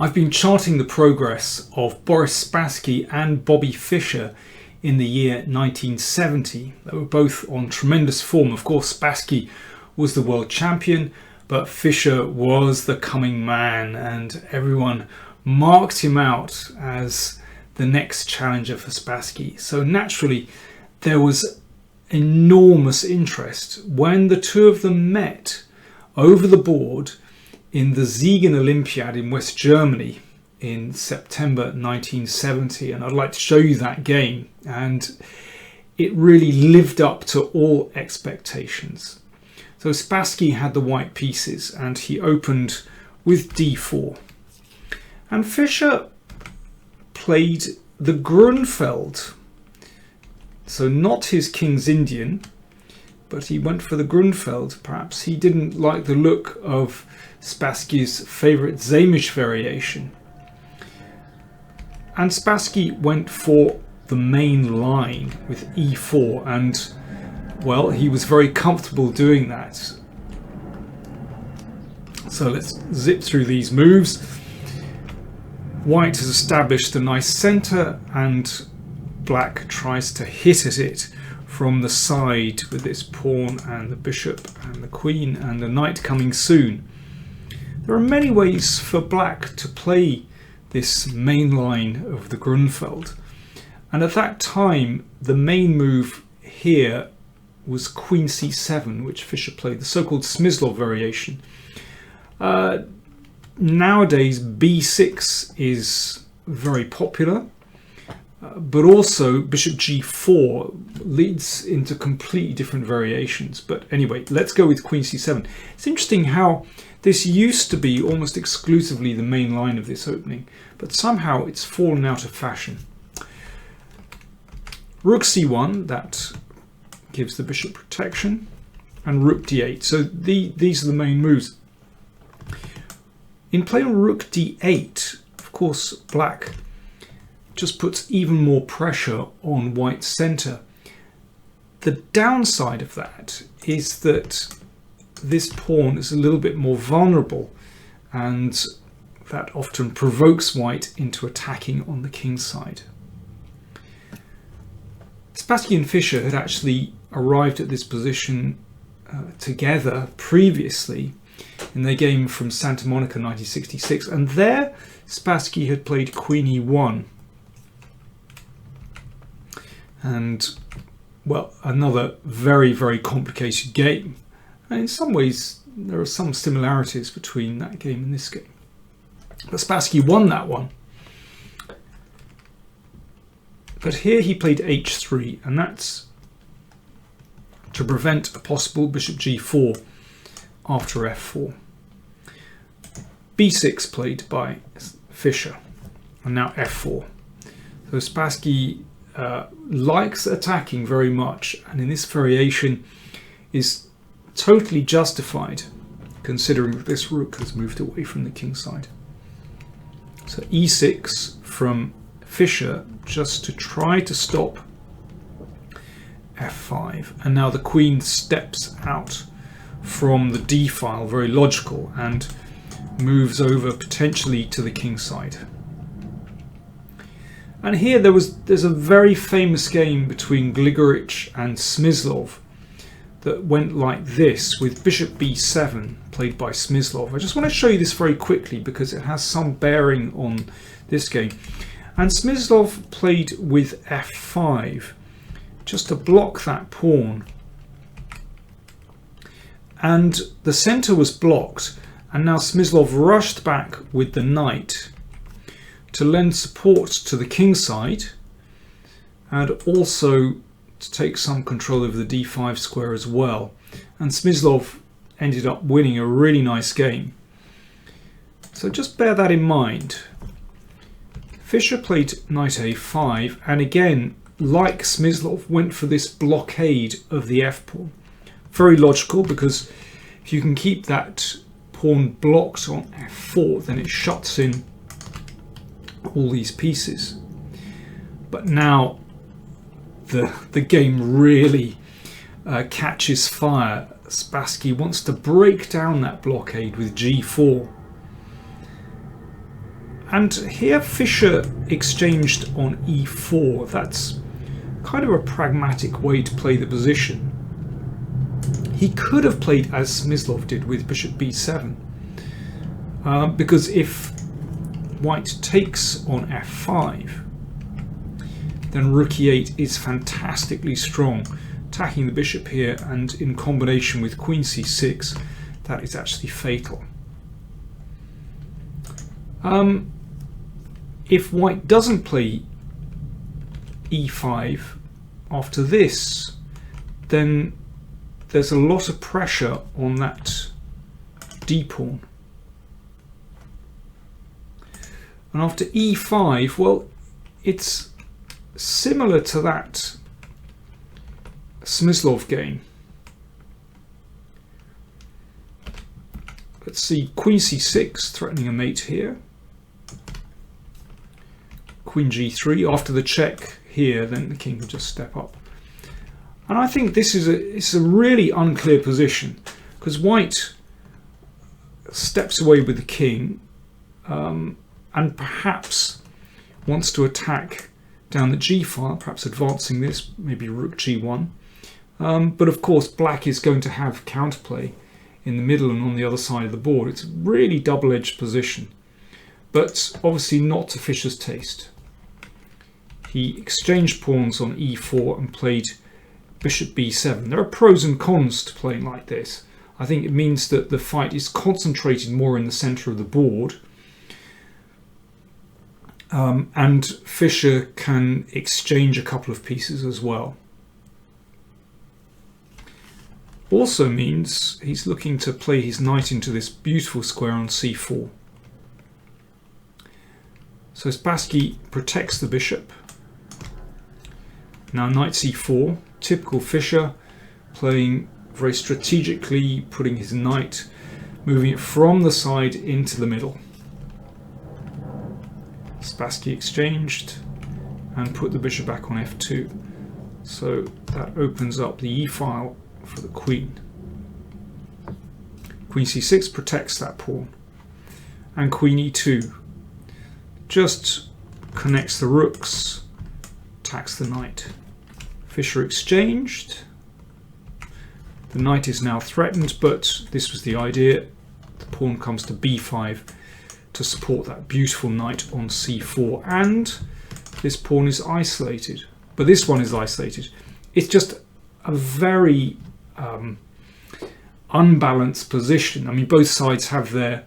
I've been charting the progress of Boris Spassky and Bobby Fischer in the year 1970. They were both on tremendous form. Of course, Spassky was the world champion, but Fischer was the coming man, and everyone marked him out as the next challenger for Spassky. So naturally, there was enormous interest when the two of them met over the board in the Siegen Olympiad in West Germany in September 1970, and I'd like to show you that game, and it really lived up to all expectations. So Spassky had the white pieces and he opened with d4, and Fischer played the Grunfeld, so not his King's Indian, but he went for the Grunfeld. Perhaps he didn't like the look of Spassky's favourite Sämisch variation. And Spassky went for the main line with e4, and well, he was very comfortable doing that. So let's zip through these moves. White has established a nice centre, and black tries to hit at it from the side with this pawn and the bishop and the queen and the knight coming soon. There are many ways for black to play this main line of the Grunfeld, and at that time the main move here was Queen c7, which Fischer played, the so-called Smyslov variation. Nowadays b6 is very popular, but also bishop g4 leads into completely different variations. But anyway, let's go with Queen c7. It's interesting how this used to be almost exclusively the main line of this opening, but somehow it's fallen out of fashion. Rook c1, that gives the bishop protection, and rook d8. So these are the main moves. In playing rook d8, of course, black just puts even more pressure on white's centre. The downside of that is that this pawn is a little bit more vulnerable, and that often provokes white into attacking on the king's side. Spassky and Fischer had actually arrived at this position together previously in their game from Santa Monica 1966, and there Spassky had played Queen e1, and well, another very, very complicated game. And in some ways there are some similarities between that game and this game, but Spassky won that one. But here he played h3, and that's to prevent a possible bishop g4 after f4. b6 played by Fischer, and now f4. So Spassky likes attacking very much, and in this variation is totally justified considering that this rook has moved away from the king's side. So e6 from Fischer just to try to stop f5, and now the queen steps out from the d file, very logical, and moves over potentially to the king's side. And here there's a very famous game between Gligorich and Smyslov that went like this, with bishop b7 played by Smyslov. I just want to show you this very quickly because it has some bearing on this game. And Smyslov played with f5 just to block that pawn, and the center was blocked, and now Smyslov rushed back with the knight to lend support to the king's side and also to take some control over the d5 square as well. And Smyslov ended up winning a really nice game. So just bear that in mind. Fischer played knight a5, and again, like Smyslov, went for this blockade of the f-pawn. Very logical, because if you can keep that pawn blocked on f4, then it shuts in all these pieces. But now the game really catches fire. Spassky wants to break down that blockade with g4. And here Fischer exchanged on e4. That's kind of a pragmatic way to play the position. He could have played as Smyslov did with bishop b7, because if white takes on f5, then rook e8 is fantastically strong, attacking the bishop here, and in combination with queen c6, that is actually fatal. If white doesn't play e5 after this, then there's a lot of pressure on that d-pawn. And after e5, well, it's similar to that Smyslov game. Let's see, queen c6 threatening a mate here. Queen g3. After the check here, then the king can just step up. And I think this is it's a really unclear position, because white steps away with the king, and perhaps wants to attack down the g file, perhaps advancing this, maybe rook g1. But of course black is going to have counterplay in the middle and on the other side of the board. It's a really double-edged position, but obviously not to Fischer's taste. He exchanged pawns on e4 and played bishop b7. There are pros and cons to playing like this. I think it means that the fight is concentrated more in the center of the board, and Fischer can exchange a couple of pieces as well. Also means he's looking to play his knight into this beautiful square on c4. So Spassky protects the bishop. Now knight c4, typical Fischer, playing very strategically, putting his knight, moving it from the side into the middle. Spassky exchanged and put the bishop back on f2. So that opens up the e-file for the queen. Queen c6 protects that pawn. And queen e2 just connects the rooks, attacks the knight. Fischer exchanged. The knight is now threatened, but this was the idea. The pawn comes to b5 to support that beautiful knight on c4, and this pawn is isolated. But this one is isolated. It's just a very unbalanced position. I mean, both sides have their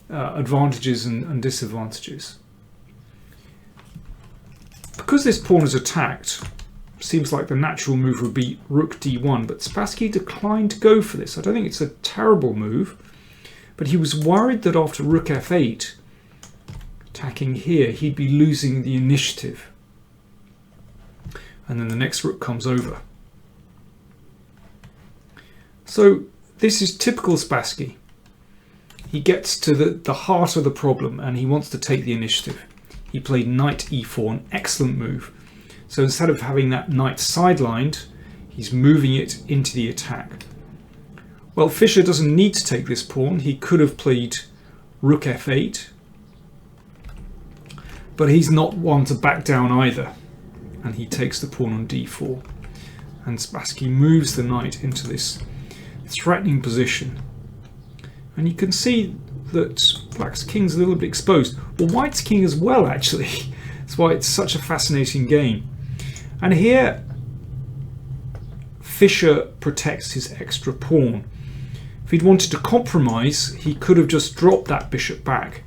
advantages and disadvantages. Because this pawn is attacked, seems like the natural move would be rook d1, but Spassky declined to go for this. I don't think it's a terrible move, but he was worried that after rook f8, attacking here, he'd be losing the initiative. And then the next rook comes over. So this is typical Spassky. He gets to the heart of the problem and he wants to take the initiative. He played knight e4, an excellent move. So instead of having that knight sidelined, he's moving it into the attack. Well, Fischer doesn't need to take this pawn. He could have played rook f8, but he's not one to back down either. And he takes the pawn on d4. And Spassky moves the knight into this threatening position. And you can see that black's king's a little bit exposed. Well, white's king as well, actually. That's why it's such a fascinating game. And here, Fischer protects his extra pawn. If he'd wanted to compromise, he could have just dropped that bishop back.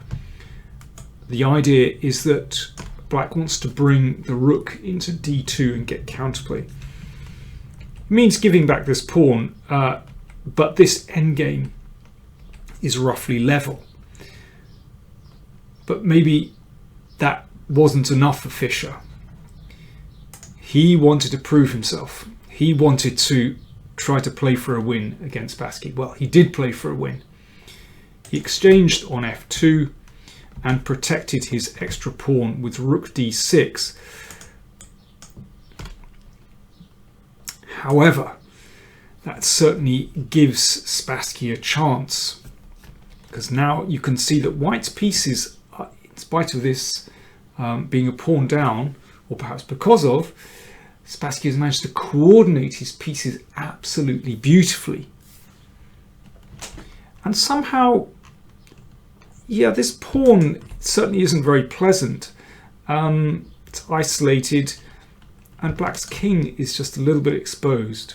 The idea is that black wants to bring the rook into d2 and get counterplay. It means giving back this pawn, but this endgame is roughly level. But maybe that wasn't enough for Fischer. He wanted to prove himself. He wanted to try to play for a win against Spassky. Well, he did play for a win. He exchanged on f2 and protected his extra pawn with rook d6. However, that certainly gives Spassky a chance, because now you can see that white's pieces are in spite of this being a pawn down, or perhaps because of, Spassky has managed to coordinate his pieces absolutely beautifully. And somehow, yeah, this pawn certainly isn't very pleasant. It's isolated, and black's king is just a little bit exposed.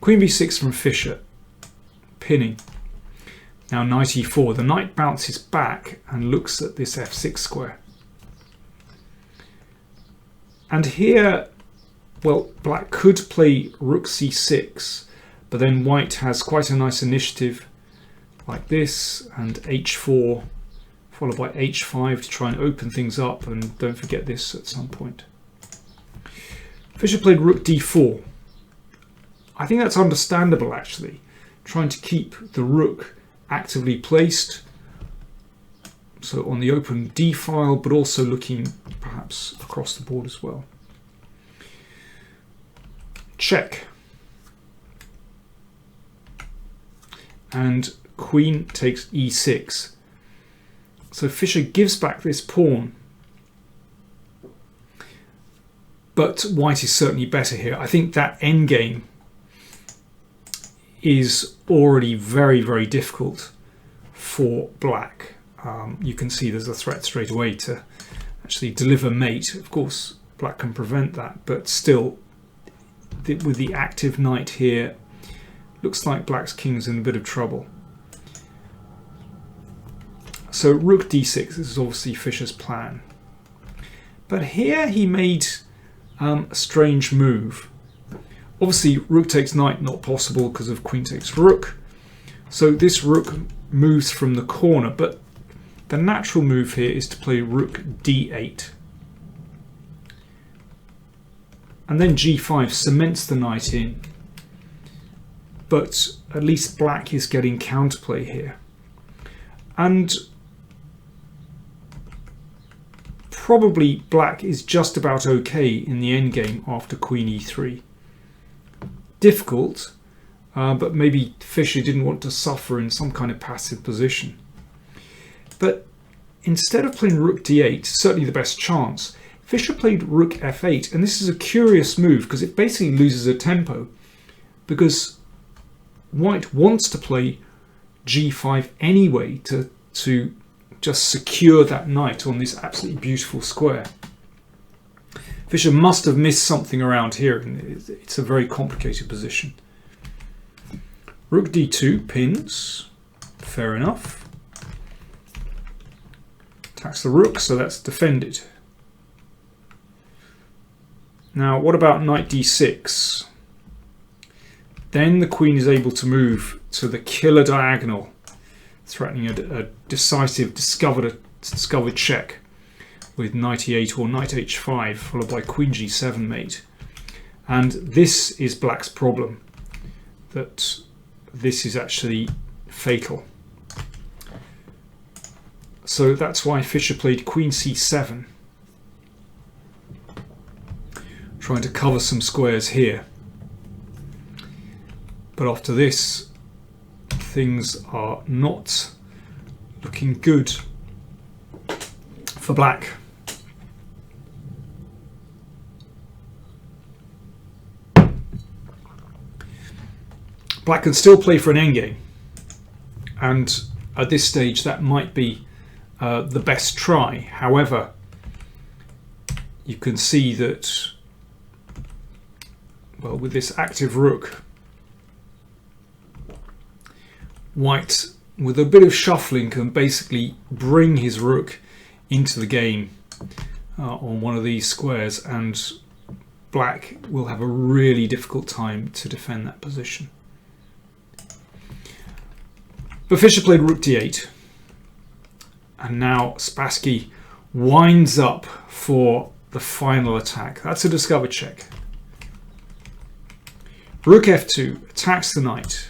Queen b6 from Fischer, pinning. Now knight e4. The knight bounces back and looks at this f6 square. And here, well, black could play rook c6, but then white has quite a nice initiative like this, and h4 followed by h5 to try and open things up, and don't forget this at some point. Fischer played rook d4. I think that's understandable actually, trying to keep the rook actively placed, so on the open d file, but also looking perhaps across the board as well. Check. And queen takes e6. So Fischer gives back this pawn, but white is certainly better here. I think that endgame is already very, very difficult for black. You can see there's a threat straight away to actually deliver mate. Of course, black can prevent that, but still, with the active knight here, looks like black's king's in a bit of trouble. So rook d6, this is obviously Fischer's plan. But here he made a strange move. Obviously, rook takes knight, not possible because of queen takes rook. So this rook moves from the corner, but the natural move here is to play rook d8. And then g5 cements the knight in. But at least black is getting counterplay here. And probably black is just about okay in the endgame after queen e3. Difficult, but maybe Fischer didn't want to suffer in some kind of passive position. But instead of playing rook d8, certainly the best chance, Fischer played rook f8, and this is a curious move because it basically loses a tempo, because white wants to play g5 anyway to just secure that knight on this absolutely beautiful square. Fischer must have missed something around here, and it's a very complicated position. Rook d2 pins, fair enough. Attacks the rook, so that's defended. Now, what about knight d6? Then the queen is able to move to the killer diagonal, threatening a decisive discovered check with knight e8 or knight h5, followed by queen g7 mate. And this is black's problem, that this is actually fatal. So that's why Fischer played queen c7, trying to cover some squares here. But after this, things are not looking good for black. Black can still play for an endgame, and at this stage that might be the best try. However, you can see that, well, with this active rook, white, with a bit of shuffling, can basically bring his rook into the game on one of these squares, and black will have a really difficult time to defend that position. But Fischer played rook d8, and now Spassky winds up for the final attack. That's a discovered check. Rook f2 attacks the knight.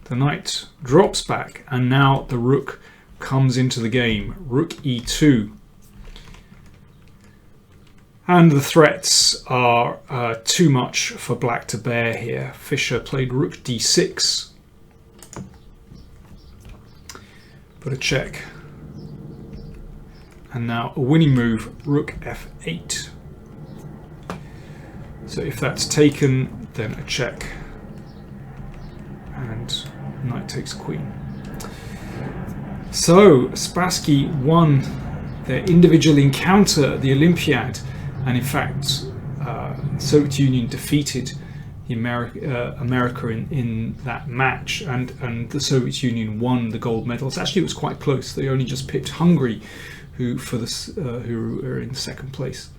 The knight drops back, and now the rook comes into the game. Rook e2. And the threats are too much for black to bear here. Fischer played rook d6. But a check. And now a winning move, rook f8. So if that's taken, then a check. And knight takes queen. So Spassky won their individual encounter at the Olympiad, and in fact Soviet Union defeated the America in that match, and the Soviet Union won the gold medals. Actually, it was quite close. They only just pipped Hungary, who are in second place.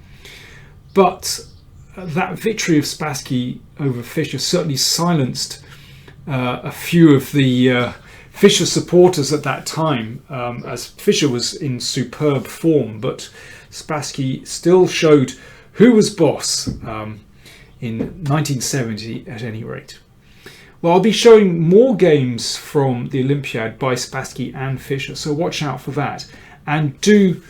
But that victory of Spassky over Fischer certainly silenced a few of the Fischer supporters at that time, as Fischer was in superb form, but Spassky still showed who was boss in 1970 at any rate. Well, I'll be showing more games from the Olympiad by Spassky and Fischer, so watch out for that. And do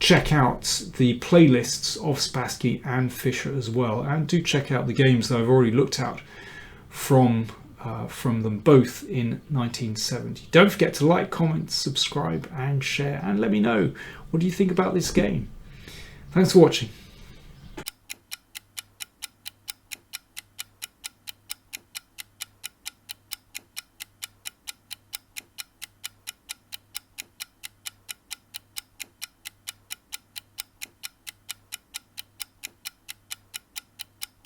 check out the playlists of Spassky and Fischer as well, and do check out the games that I've already looked at from them both in 1970. Don't forget to like, comment, subscribe and share, and let me know what do you think about this game. Thanks for watching.